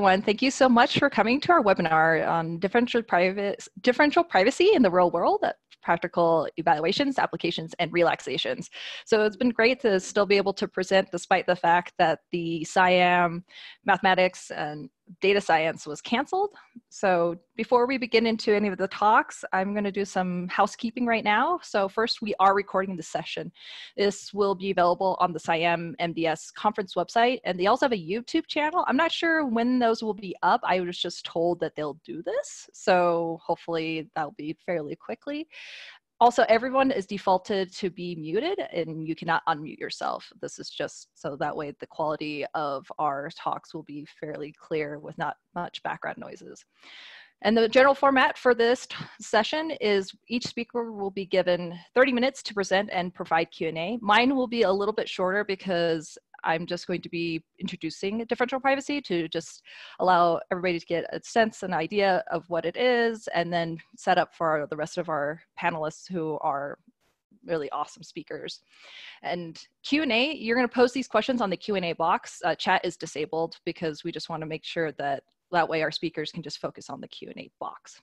everyone. Thank you so much for coming to our webinar on differential privacy in the real world, practical evaluations, applications, and relaxations. So it's been great to still be able to present despite the fact that the SciAm mathematics and data science was canceled. So before we begin into any of the talks, I'm going to do some housekeeping right now. So first, we are recording the session. This will be available on the SciAm MDS conference website, and they also have a YouTube channel. I'm not sure when those will be up. I was just told that they'll do this, so hopefully that'll be fairly quickly. Also, everyone is defaulted to be muted and you cannot unmute yourself. This is just so that way the quality of our talks will be fairly clear with not much background noises. And the general format for this session is each speaker will be given 30 minutes to present and provide Q&A. Mine will be a little bit shorter because I'm just going to be introducing differential privacy to just allow everybody to get a sense and idea of what it is, and then set up for the rest of our panelists who are really awesome speakers. And Q&A, you're going to post these questions on the Q&A box. Chat is disabled because we just want to make sure that that way our speakers can just focus on the Q&A box.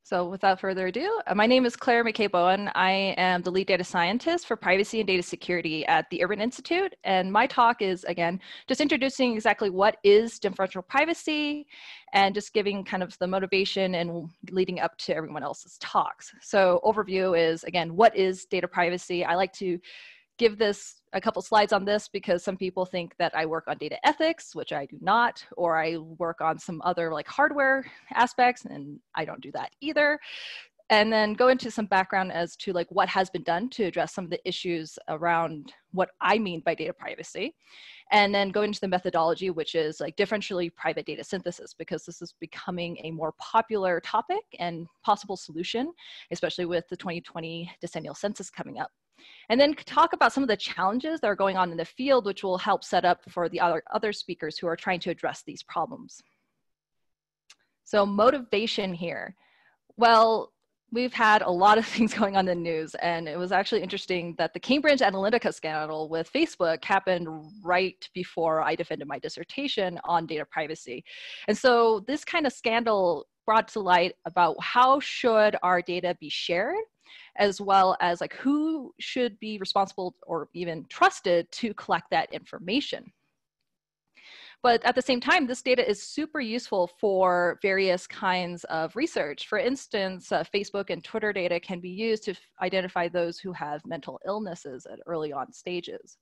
So without further ado, my name is Claire McKay-Bowen. I am the lead data scientist for privacy and data security at the Urban Institute. And my talk is, again, just introducing exactly what is differential privacy and just giving kind of the motivation and leading up to everyone else's talks. So overview is, again, what is data privacy? I like to give this a couple slides on this because some people think that I work on data ethics, which I do not, or I work on some other like hardware aspects, and I don't do that either. And then go into some background as to like what has been done to address some of the issues around what I mean by data privacy. And then go into the methodology, which is like differentially private data synthesis, because this is becoming a more popular topic and possible solution, especially with the 2020 decennial census coming up. And then talk about some of the challenges that are going on in the field, which will help set up for the other speakers who are trying to address these problems. So motivation here. Well, we've had a lot of things going on in the news, and it was actually interesting that the Cambridge Analytica scandal with Facebook happened right before I defended my dissertation on data privacy. And so this kind of scandal brought to light about how should our data be shared, as well as like who should be responsible or even trusted to collect that information. But at the same time, this data is super useful for various kinds of research. For instance, Facebook and Twitter data can be used to identify those who have mental illnesses at early on stages.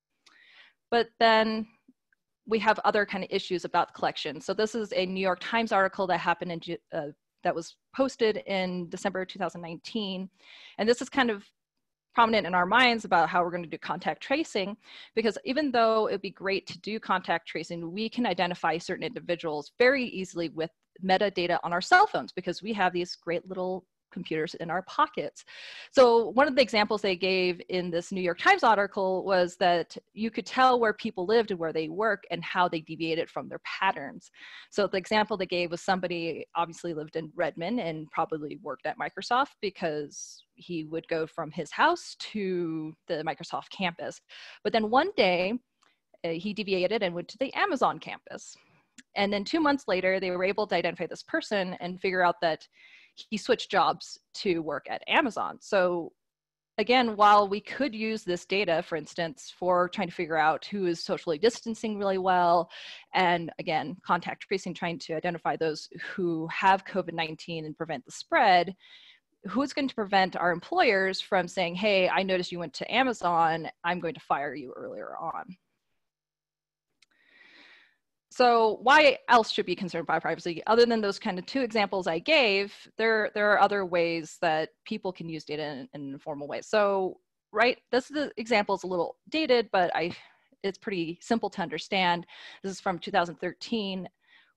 But then we have other kind of issues about the collection. So this is a New York Times article that happened in that was posted in December 2019. And this is kind of prominent in our minds about how we're going to do contact tracing, because even though it'd be great to do contact tracing, we can identify certain individuals very easily with metadata on our cell phones because we have these great little computers in our pockets. So one of the examples they gave in this New York Times article was that you could tell where people lived and where they work and how they deviated from their patterns. So the example they gave was somebody obviously lived in Redmond and probably worked at Microsoft because he would go from his house to the Microsoft campus. But then one day he deviated and went to the Amazon campus. And then 2 months later, they were able to identify this person and figure out that he switched jobs to work at Amazon. So again, while we could use this data, for instance, for trying to figure out who is socially distancing really well, and again, contact tracing, trying to identify those who have COVID-19 and prevent the spread, who's going to prevent our employers from saying, hey, I noticed you went to Amazon, I'm going to fire you earlier on. So why else should be concerned by privacy? Other than those kind of two examples I gave, there are other ways that people can use data in informal ways. So, right, the example is a little dated, but it's pretty simple to understand. This is from 2013,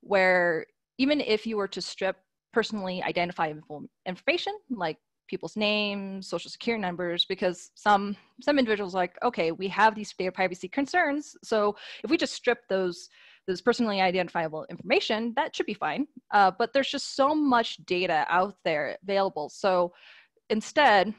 where even if you were to strip personally identifiable information, like people's names, social security numbers, because some individuals are like, okay, we have these data privacy concerns, so if we just strip those personally identifiable information, that should be fine. But there's just so much data out there available. So instead,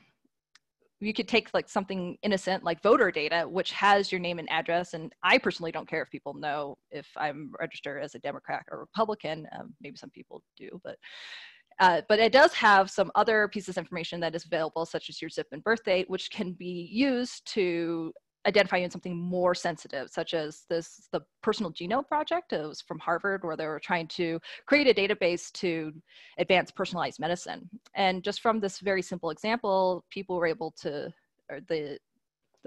you could take like something innocent like voter data, which has your name and address. And I personally don't care if people know if I'm registered as a Democrat or Republican. Maybe some people do, but it does have some other pieces of information that is available, such as your zip and birth date, which can be used to identify you in something more sensitive, such as the Personal Genome Project. It was from Harvard, where they were trying to create a database to advance personalized medicine. And just from this very simple example, people were able to, or the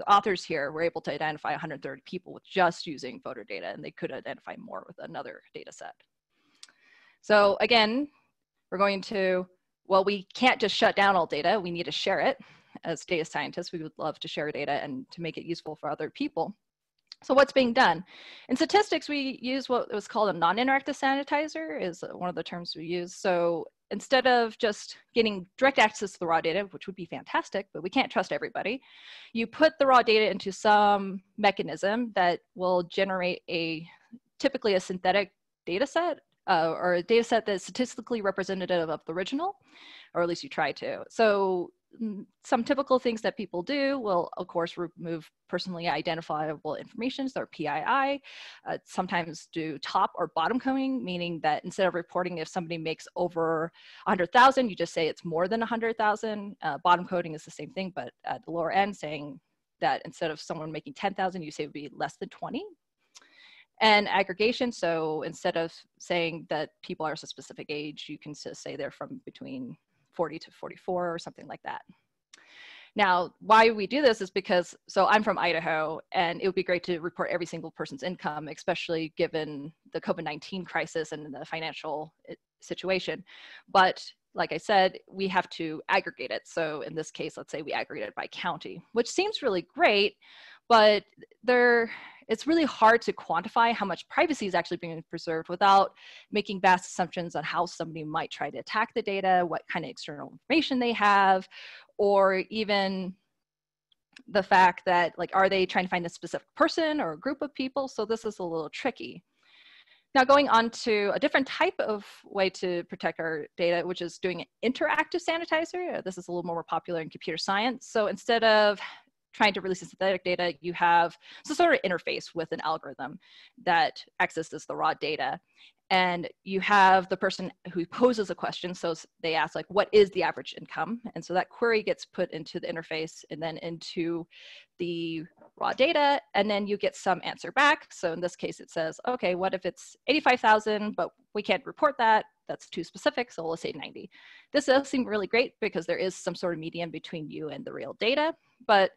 authors here were able to identify 130 people with just using voter data, and they could identify more with another data set. So again, we're going to, well, we can't just shut down all data, we need to share it. As data scientists, we would love to share data and to make it useful for other people. So what's being done? In statistics, we use what was called a non-interactive sanitizer, is one of the terms we use. So instead of just getting direct access to the raw data, which would be fantastic, but we can't trust everybody, you put the raw data into some mechanism that will generate typically a synthetic data set, or a data set that's statistically representative of the original, or at least you try to. So some typical things that people do will, of course, remove personally identifiable information, so PII. Sometimes do top or bottom coding, meaning that instead of reporting if somebody makes over 100,000, you just say it's more than 100,000. Bottom coding is the same thing, but at the lower end, saying that instead of someone making 10,000, you say it would be less than 20. And aggregation, so instead of saying that people are a specific age, you can just say they're from between 40 to 44 or something like that. Now, why we do this is because, so I'm from Idaho, and it would be great to report every single person's income, especially given the COVID-19 crisis and the financial situation. But like I said, we have to aggregate it. So in this case, let's say we aggregate it by county, which seems really great, but it's really hard to quantify how much privacy is actually being preserved without making vast assumptions on how somebody might try to attack the data, what kind of external information they have, or even the fact that, like, are they trying to find a specific person or a group of people? So this is a little tricky. Now, going on to a different type of way to protect our data, which is doing an interactive sanitizer. This is a little more popular in computer science. So instead of trying to release synthetic data, you have some sort of interface with an algorithm that accesses the raw data. And you have the person who poses a question. So they ask, like, what is the average income? And so that query gets put into the interface and then into the raw data, and then you get some answer back. So in this case, it says, okay, what if it's 85,000, but we can't report that? That's too specific, so we'll say 90. This does seem really great because there is some sort of median between you and the real data, but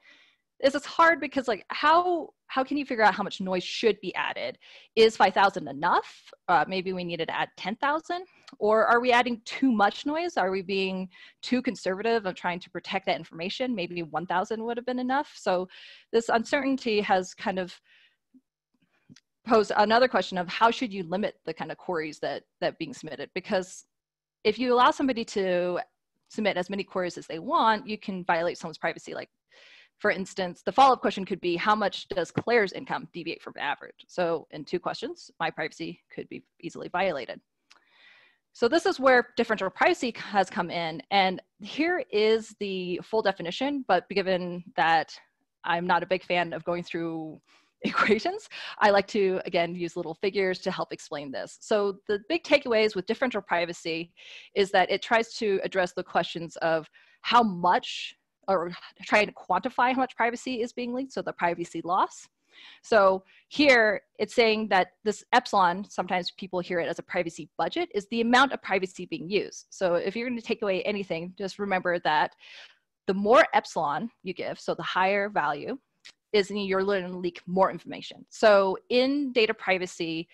it's hard because, like, how can you figure out how much noise should be added? Is 5,000 enough? Maybe we needed to add 10,000, or are we adding too much noise? Are we being too conservative of trying to protect that information? Maybe 1,000 would have been enough. So this uncertainty has kind of posed another question of how should you limit the kind of queries that being submitted? Because if you allow somebody to submit as many queries as they want, you can violate someone's privacy. Like, for instance, the follow-up question could be, how much does Claire's income deviate from average? So in 2 questions, my privacy could be easily violated. So this is where differential privacy has come in. And here is the full definition, but given that I'm not a big fan of going through equations, I like to, again, use little figures to help explain this. So the big takeaways with differential privacy is that it tries to address the questions of how much, or trying to quantify how much privacy is being leaked, so the privacy loss. So here it's saying that this epsilon, sometimes people hear it as a privacy budget, is the amount of privacy being used. So if you're going to take away anything, just remember that the more epsilon you give, so the higher value, is you're going to leak more information. So in data privacy,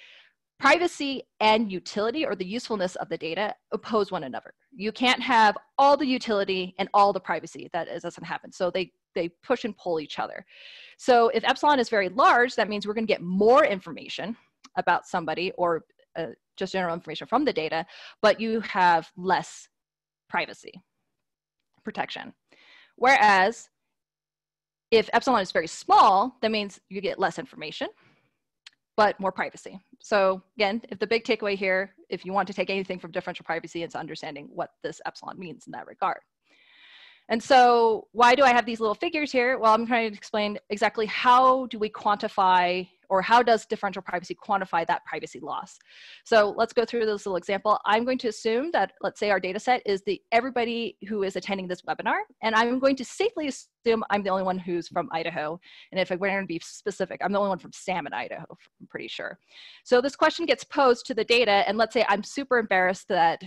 privacy and utility, or the usefulness of the data, oppose one another. You can't have all the utility and all the privacy. That doesn't happen. So they push and pull each other. So if epsilon is very large, that means we're going to get more information about somebody, or just general information from the data, but you have less privacy protection. Whereas if epsilon is very small, that means you get less information, but more privacy. So again, if the big takeaway here, if you want to take anything from differential privacy, it's understanding what this epsilon means in that regard. And so why do I have these little figures here? Well, I'm trying to explain exactly how do we quantify, or how does differential privacy quantify that privacy loss? So let's go through this little example. I'm going to assume that, let's say our data set is everybody who is attending this webinar, and I'm going to safely assume I'm the only one who's from Idaho. And if I were to be specific, I'm the only one from Salmon, Idaho, I'm pretty sure. So this question gets posed to the data, and let's say I'm super embarrassed that,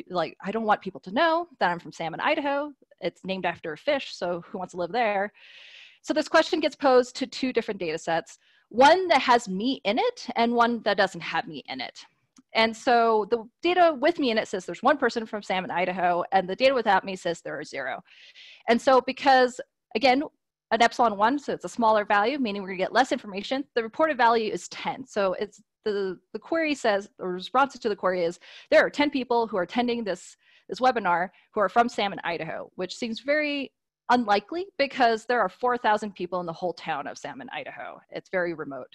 like, I don't want people to know that I'm from Salmon, Idaho. It's named after a fish, so who wants to live there? So this question gets posed to two different data sets, one that has me in it and one that doesn't have me in it. And so the data with me in it says there's one person from Salmon, Idaho, and the data without me says there are 0. And so because, again, an epsilon 1, so it's a smaller value, meaning we're gonna get less information, the reported value is 10. So it's the query says, the response to the query is, there are 10 people who are attending this webinar who are from Salmon, Idaho, which seems very unlikely because there are 4,000 people in the whole town of Salmon, Idaho. It's very remote.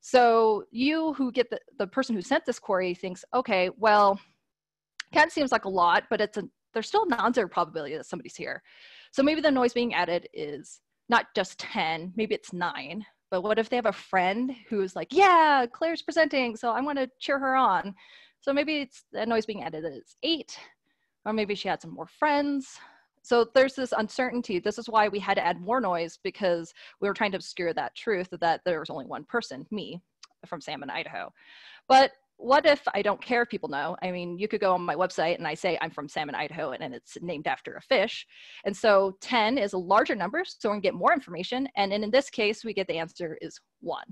So you who get the person who sent this query thinks, okay, well, 10 seems like a lot, but there's still a non-zero probability that somebody's here. So maybe the noise being added is not just 10, maybe it's 9. But what if they have a friend who's like, yeah, Claire's presenting, so I want to cheer her on. So maybe it's the noise being added is 8, or maybe she had some more friends. So there's this uncertainty. This is why we had to add more noise, because we were trying to obscure that truth that there was only one person, me, from Salmon, Idaho. But what if I don't care if people know? I mean, you could go on my website and I say I'm from Salmon, Idaho, and it's named after a fish. And so 10 is a larger number, so we're gonna get more information. And in this case, we get the answer is 1.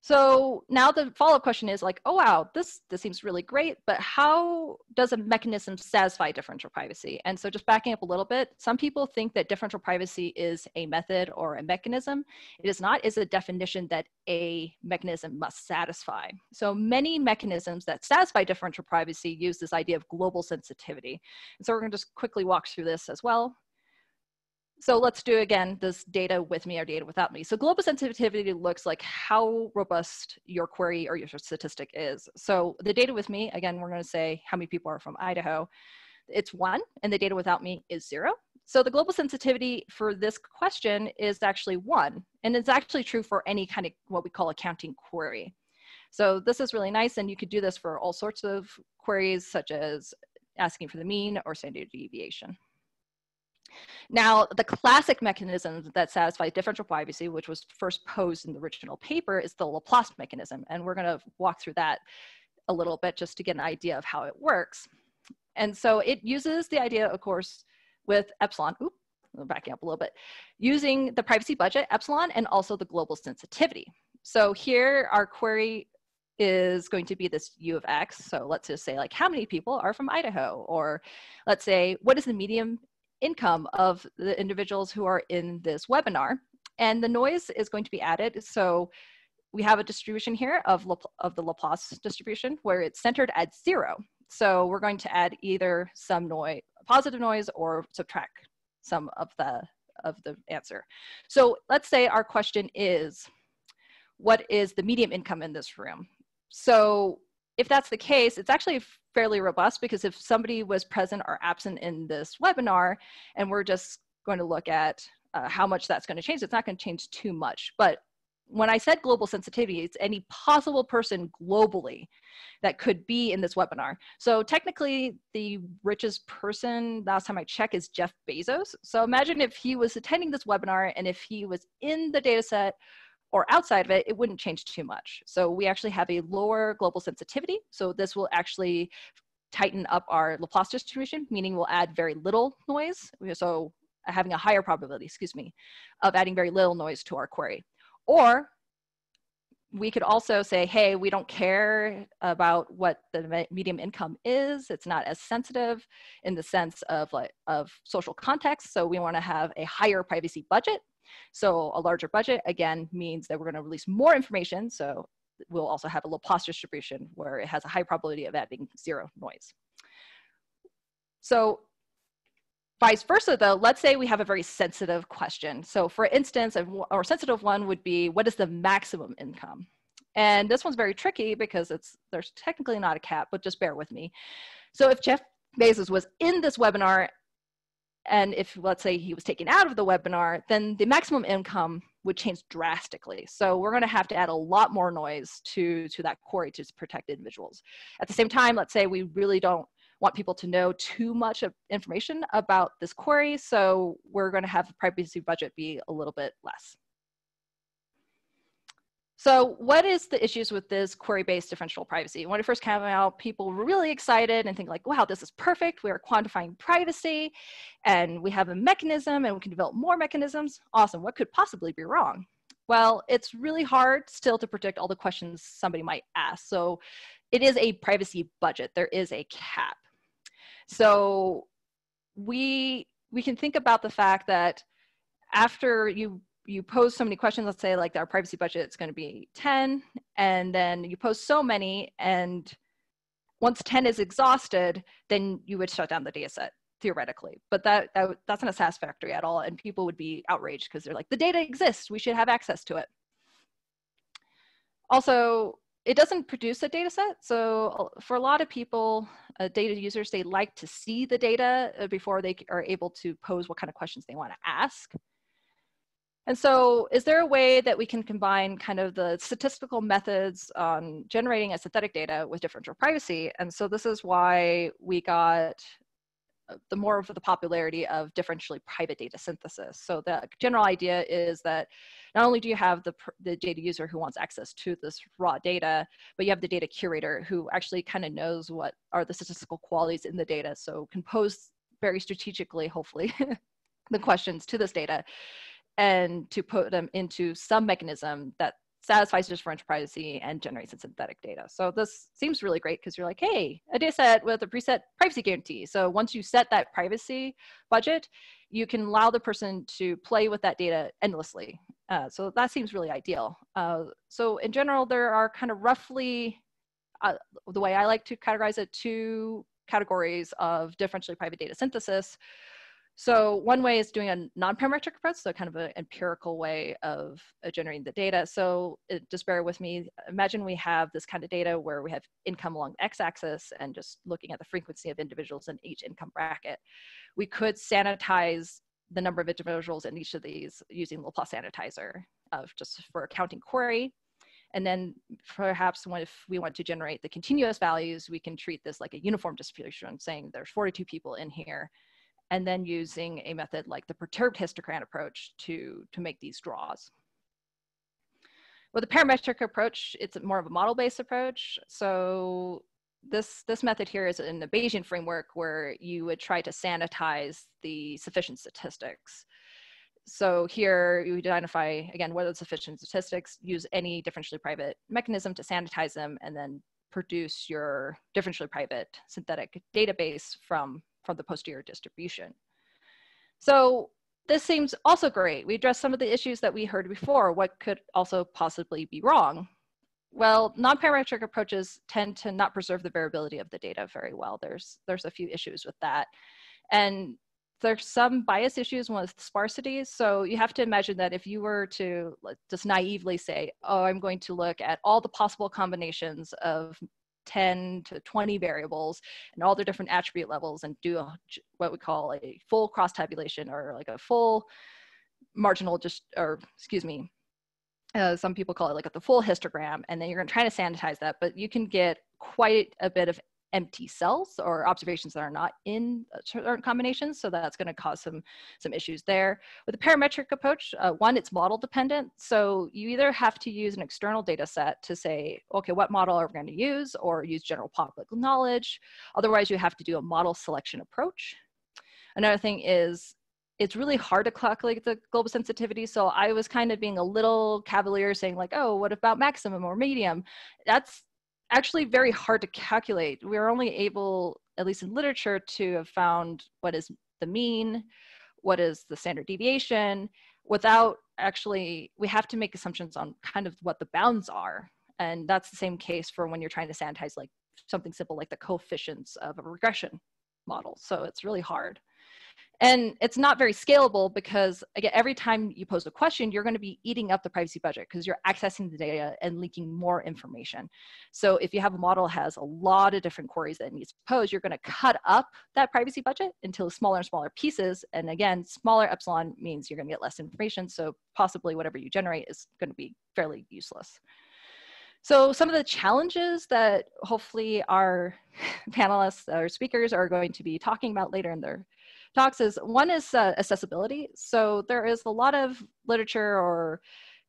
So now the follow-up question is like, oh, wow, this seems really great, but how does a mechanism satisfy differential privacy? And so just backing up a little bit, some people think that differential privacy is a method or a mechanism. It is not. It's a definition that a mechanism must satisfy. So many mechanisms that satisfy differential privacy use this idea of global sensitivity. And so we're gonna just quickly walk through this as well. So let's do, again, this data with me or data without me. So global sensitivity looks like how robust your query or your statistic is. So the data with me, again, we're going to say how many people are from Idaho. It's 1, and the data without me is 0. So the global sensitivity for this question is actually 1. And it's actually true for any kind of what we call a counting query. So this is really nice, and you could do this for all sorts of queries, such as asking for the mean or standard deviation. Now, the classic mechanism that satisfies differential privacy, which was first posed in the original paper, is the Laplace mechanism. And we're going to walk through that a little bit just to get an idea of how it works. And so it uses the idea, of course, with epsilon, backing up a little bit, using the privacy budget, epsilon, and also the global sensitivity. So here our query is going to be this U of X. So let's just say, like, how many people are from Idaho? Or let's say, what is the median income of the individuals who are in this webinar? And the noise is going to be added. So we have a distribution here of the Laplace distribution where it's centered at 0. So we're going to add either some noise, positive noise, or subtract some of the answer. So let's say our question is, what is the median income in this room? So if that's the case, it's actually fairly robust, because if somebody was present or absent in this webinar, and we're just going to look at how much that's going to change, it's not going to change too much. But when I said global sensitivity, it's any possible person globally that could be in this webinar. So technically, the richest person, last time I checked, is Jeff Bezos. So imagine if he was attending this webinar, and if he was in the data set or outside of it, it wouldn't change too much. So we actually have a lower global sensitivity. So this will actually tighten up our Laplace distribution, meaning we'll add very little noise. So having a higher probability, of adding very little noise to our query. Or we could also say, hey, we don't care about what the median income is. It's not as sensitive in the sense of social context. So we want to have a higher privacy budget. So a larger budget, again, means that we're going to release more information. So we'll also have a Laplace distribution where it has a high probability of adding 0 noise. So vice versa, though, let's say we have a very sensitive question. So for instance, a sensitive one would be, what is the maximum income? And this one's very tricky because there's technically not a cap, but just bear with me. So if Jeff Bezos was in this webinar And if, let's say, he was taken out of the webinar, then the maximum income would change drastically. So we're going to have to add a lot more noise to that query to protect individuals. At the same time, let's say we really don't want people to know too much of information about this query, so we're going to have the privacy budget be a little bit less. So what is the issues with this query-based differential privacy? When it first came out, people were really excited and think like, wow, this is perfect. We are quantifying privacy and we have a mechanism and we can develop more mechanisms. Awesome, what could possibly be wrong? Well, it's really hard still to predict all the questions somebody might ask. So it is a privacy budget. There is a cap. So we can think about the fact that after you pose so many questions, let's say like our privacy budget is going to be 10, and then you pose so many, and once 10 is exhausted, then you would shut down the data set, theoretically. But that's not satisfactory at all, and people would be outraged because they're like, the data exists, we should have access to it. Also, it doesn't produce a data set. So for a lot of people, data users, they like to see the data before they are able to pose what kind of questions they want to ask. And so is there a way that we can combine kind of the statistical methods on generating a synthetic data with differential privacy? And so this is why we got the more of the popularity of differentially private data synthesis. So the general idea is that not only do you have the data user who wants access to this raw data, but you have the data curator who actually kind of knows what are the statistical qualities in the data, so can pose very strategically, hopefully, the questions to this data and to put them into some mechanism that satisfies differential privacy and generates a synthetic data. So this seems really great because you're like, hey, a data set with a preset privacy guarantee. So once you set that privacy budget, you can allow the person to play with that data endlessly. So that seems really ideal. So in general, there are kind of roughly, the way I like to categorize it, 2 categories of differentially private data synthesis. So one way is doing a non-parametric approach, so kind of an empirical way of generating the data. So just bear with me. Imagine we have this kind of data where we have income along the x-axis and just looking at the frequency of individuals in each income bracket. We could sanitize the number of individuals in each of these using the Laplace sanitizer just for a counting query. And then perhaps if we want to generate the continuous values, we can treat this like a uniform distribution, saying there's 42 people in here, and then using a method like the perturbed histogram approach to make these draws. With a parametric approach, it's more of a model-based approach. So this method here is in the Bayesian framework where you would try to sanitize the sufficient statistics. So here you identify, again, what are the sufficient statistics, use any differentially private mechanism to sanitize them, and then produce your differentially private synthetic database from the posterior distribution. So this seems also great. We addressed some of the issues that we heard before. What could also possibly be wrong? Well, non-parametric approaches tend to not preserve the variability of the data very well. There's a few issues with that. And there's some bias issues with sparsity. So you have to imagine that if you were to just naively say, oh, I'm going to look at all the possible combinations of 10 to 20 variables and all their different attribute levels and do what we call a full cross tabulation, or like a full marginal, some people call it like the full histogram, and then you're going to try to sanitize that, but you can get quite a bit of empty cells or observations that are not in certain combinations. So that's going to cause some issues there. With the parametric approach, one, it's model dependent. So you either have to use an external data set to say, okay, what model are we going to use, or use general public knowledge. Otherwise, you have to do a model selection approach. Another thing is, it's really hard to calculate the global sensitivity. So I was kind of being a little cavalier saying like, oh, what about maximum or medium? That's actually very hard to calculate. We're only able, at least in literature, to have found what is the mean, what is the standard deviation, without actually, we have to make assumptions on kind of what the bounds are. And that's the same case for when you're trying to sanitize like something simple like the coefficients of a regression model. So it's really hard. And it's not very scalable because, again, every time you pose a question, you're going to be eating up the privacy budget because you're accessing the data and leaking more information. So if you have a model that has a lot of different queries that it needs to pose, you're going to cut up that privacy budget into smaller and smaller pieces. And again, smaller epsilon means you're going to get less information. So possibly whatever you generate is going to be fairly useless. So some of the challenges that hopefully our panelists or speakers are going to be talking about later in their talks is, one is accessibility. So there is a lot of literature or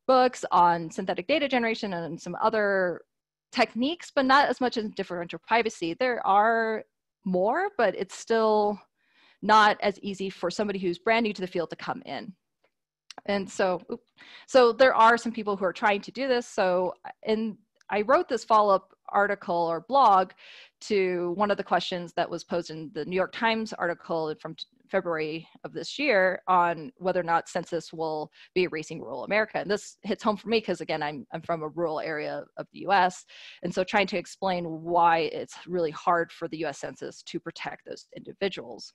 books on synthetic data generation and some other techniques, but not as much as differential privacy. There are more, but it's still not as easy for somebody who's brand new to the field to come in. And so there are some people who are trying to do this. So I wrote this follow-up article or blog to one of the questions that was posed in the New York Times article from February of this year on whether or not census will be erasing rural America. And this hits home for me because, again, I'm from a rural area of the US. And so trying to explain why it's really hard for the US Census to protect those individuals.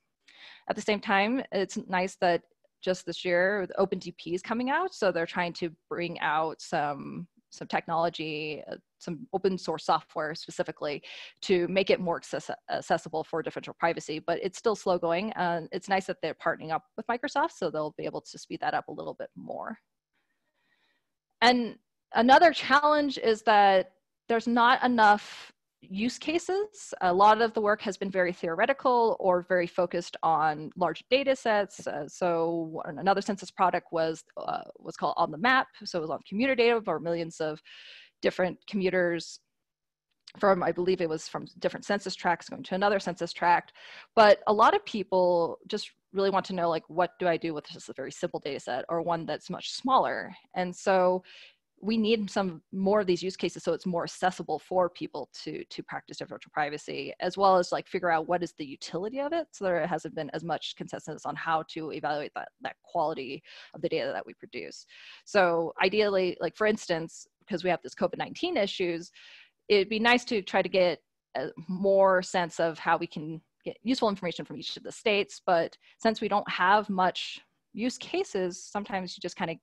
At the same time, it's nice that just this year, the OpenDP is coming out. So they're trying to bring out some technology, some open source software specifically to make it more accessible for differential privacy, but it's still slow going. It's nice that they're partnering up with Microsoft, so they'll be able to speed that up a little bit more. And another challenge is that there's not enough use cases. A lot of the work has been very theoretical or very focused on large data sets. So another census product was called On the Map. So it was on commuter data for millions of different commuters from, I believe it was from different census tracts going to another census tract. But a lot of people just really want to know, like, what do I do with just a very simple data set or one that's much smaller? And so we need some more of these use cases so it's more accessible for people to practice differential privacy, as well as like figure out what is the utility of it. So there hasn't been as much consensus on how to evaluate that quality of the data that we produce. So ideally, like for instance, because we have this COVID-19 issues, it'd be nice to try to get a more sense of how we can get useful information from each of the states. But since we don't have much use cases, sometimes you just kind of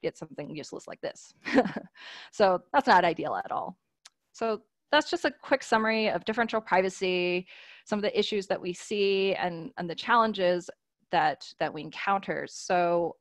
get something useless like this. So that's not ideal at all. So that's just a quick summary of differential privacy, some of the issues that we see and the challenges that we encounter. So